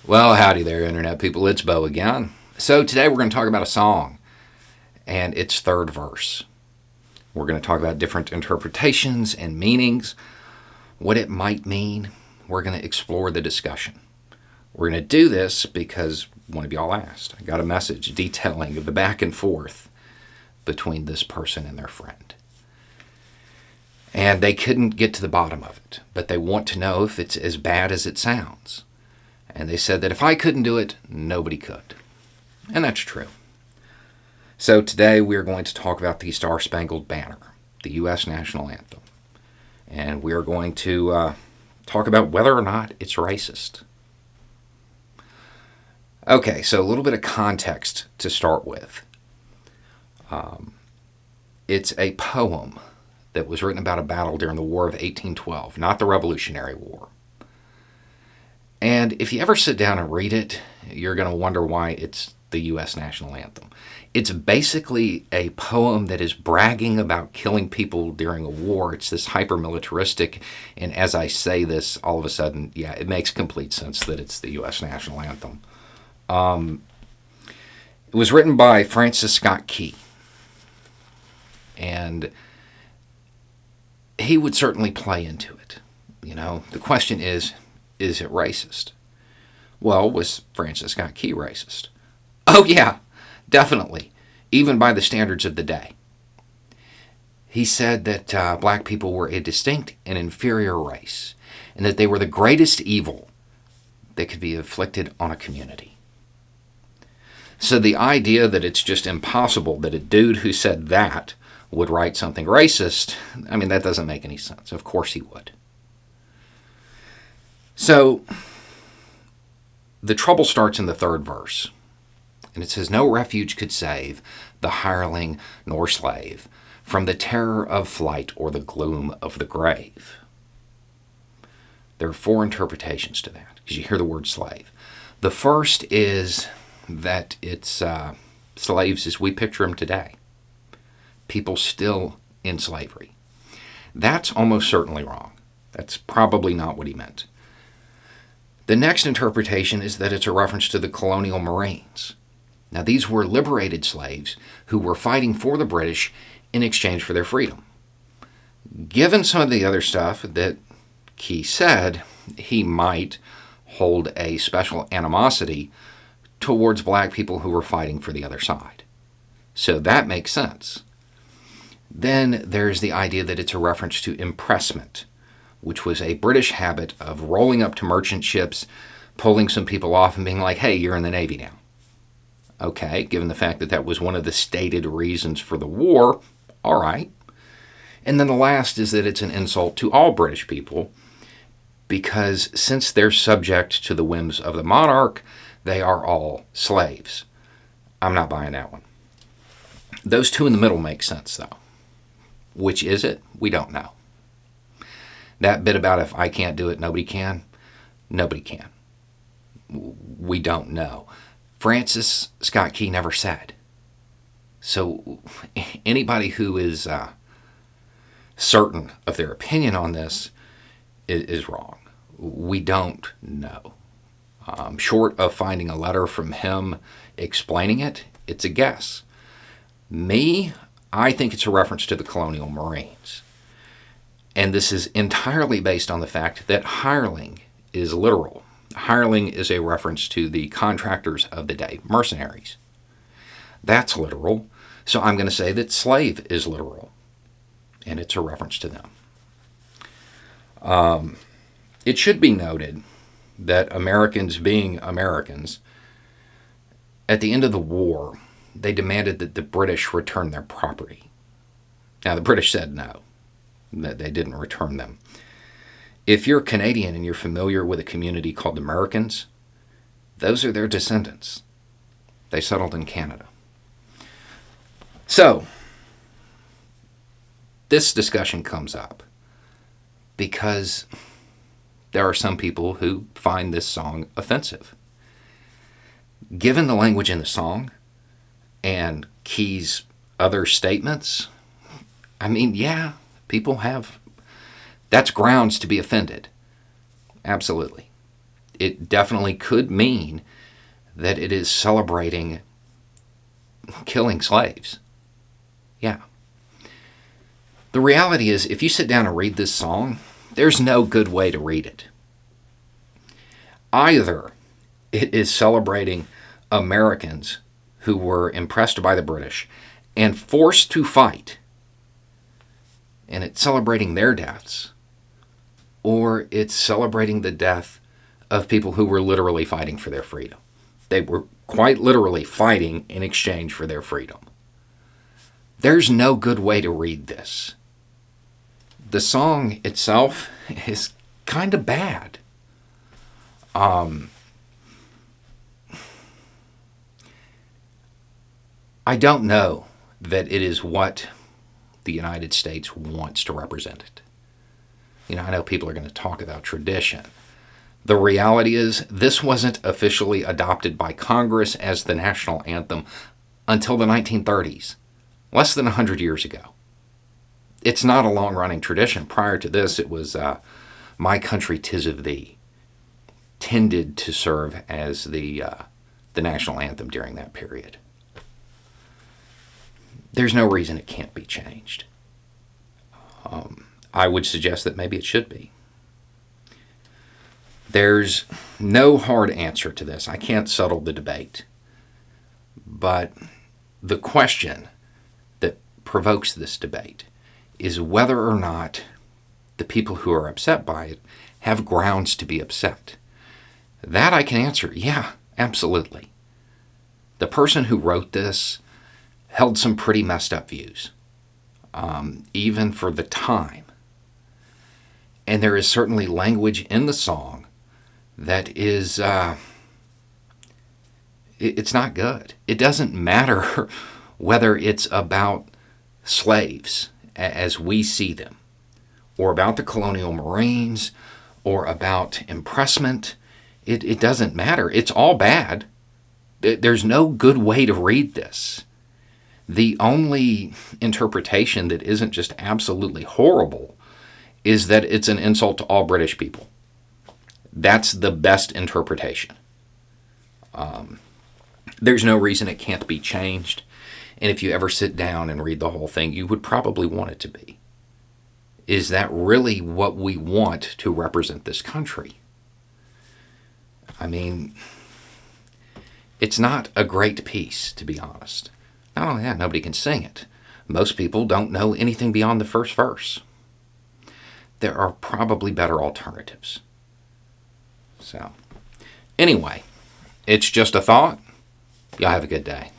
Well, howdy there, Internet people. It's Bo again. So, today we're going to talk about a song and its third verse. We're going to talk about different interpretations and meanings, what it might mean. We're going to explore the discussion. We're going to do this because one of y'all asked. I got a message detailing the back and forth between this person and their friend. And they couldn't get to the bottom of it, but they want to know if it's as bad as it sounds. And they said that if I couldn't do it, nobody could. And that's true. So today we are going to talk about the Star-Spangled Banner, the U.S. national anthem. And we are going to talk about whether or not it's racist. Okay, so a little bit of context to start with. It's a poem that was written about a battle during the War of 1812, not the Revolutionary War. And if you ever sit down and read it, you're going to wonder why it's the U.S. national anthem. It's basically a poem that is bragging about killing people during a war. It's this hyper-militaristic, and as I say this, all of a sudden, yeah, it makes complete sense that it's the U.S. national anthem. It was written by Francis Scott Key, and he would certainly play into it. You know, the question is it racist? Well, was Francis Scott Key racist? Oh yeah, definitely, even by the standards of the day. He said that black people were a distinct and inferior race, and that they were the greatest evil that could be inflicted on a community. So the idea that it's just impossible that a dude who said that would write something racist, I mean, that doesn't make any sense. Of course he would. So, the trouble starts in the third verse, and it says, "No refuge could save the hireling nor slave from the terror of flight or the gloom of the grave." There are four interpretations to that, because you hear the word slave. The first is that it's slaves as we picture them today. People still in slavery. That's almost certainly wrong. That's probably not what he meant. The next interpretation is that it's a reference to the colonial Marines. Now, these were liberated slaves who were fighting for the British in exchange for their freedom. Given some of the other stuff that Key said, he might hold a special animosity towards black people who were fighting for the other side. So that makes sense. Then there's the idea that it's a reference to impressment, which was a British habit of rolling up to merchant ships, pulling some people off and being like, hey, you're in the Navy now. Okay, given the fact that that was one of the stated reasons for the war, all right. And then the last is that it's an insult to all British people, because since they're subject to the whims of the monarch, they are all slaves. I'm not buying that one. Those two in the middle make sense, though. Which is it? We don't know. That bit about if I can't do it, nobody can. Nobody can. We don't know. Francis Scott Key never said. So anybody who is certain of their opinion on this is wrong. We don't know. Short of finding a letter from him explaining it, it's a guess. Me, I think it's a reference to the colonial Marines. And this is entirely based on the fact that hireling is literal. Hireling is a reference to the contractors of the day, mercenaries. That's literal. So I'm going to say that slave is literal. And it's a reference to them. It should be noted that Americans being Americans, at the end of the war, they demanded that the British return their property. Now, the British said no, that they didn't return them. If you're Canadian and you're familiar with a community called Americans, those are their descendants. They settled in Canada. So, this discussion comes up because there are some people who find this song offensive. Given the language in the song and Key's other statements, I mean, yeah, people have, that's grounds to be offended. Absolutely. it definitely could mean that it is celebrating killing slaves. Yeah. The reality is, if you sit down and read this song, there's no good way to read it. Either it is celebrating Americans who were impressed by the British and forced to fight, and it's celebrating their deaths, or it's celebrating the death of people who were literally fighting for their freedom. They were quite literally fighting in exchange for their freedom. There's no good way to read this. The song itself is kind of bad. I don't know that it is what the United States wants to represent it. I know people are going to talk about tradition. The reality is, this wasn't officially adopted by Congress as the national anthem until the 1930s, less than 100 years ago. It's not a long-running tradition. Prior to this, it was My Country 'Tis of Thee, tended to serve as the national anthem during that period. There's no reason it can't be changed. I would suggest that maybe it should be. There's no hard answer to this. I can't settle the debate. But the question that provokes this debate is whether or not the people who are upset by it have grounds to be upset. That I can answer, yeah, absolutely. The person who wrote this held some pretty messed up views, even for the time. And there is certainly language in the song that is, it's not good. It doesn't matter whether it's about slaves as we see them, or about the colonial Marines, or about impressment. It doesn't matter. It's all bad. There's no good way to read this. The only interpretation that isn't just absolutely horrible is that it's an insult to all British people. That's the best interpretation. There's no reason it can't be changed. And if you ever sit down and read the whole thing, you would probably want it to be. Is that really what we want to represent this country? I mean, it's not a great piece, to be honest. Not only that, nobody can sing it. Most people don't know anything beyond the first verse. There are probably better alternatives. So, anyway, it's just a thought. Y'all have a good day.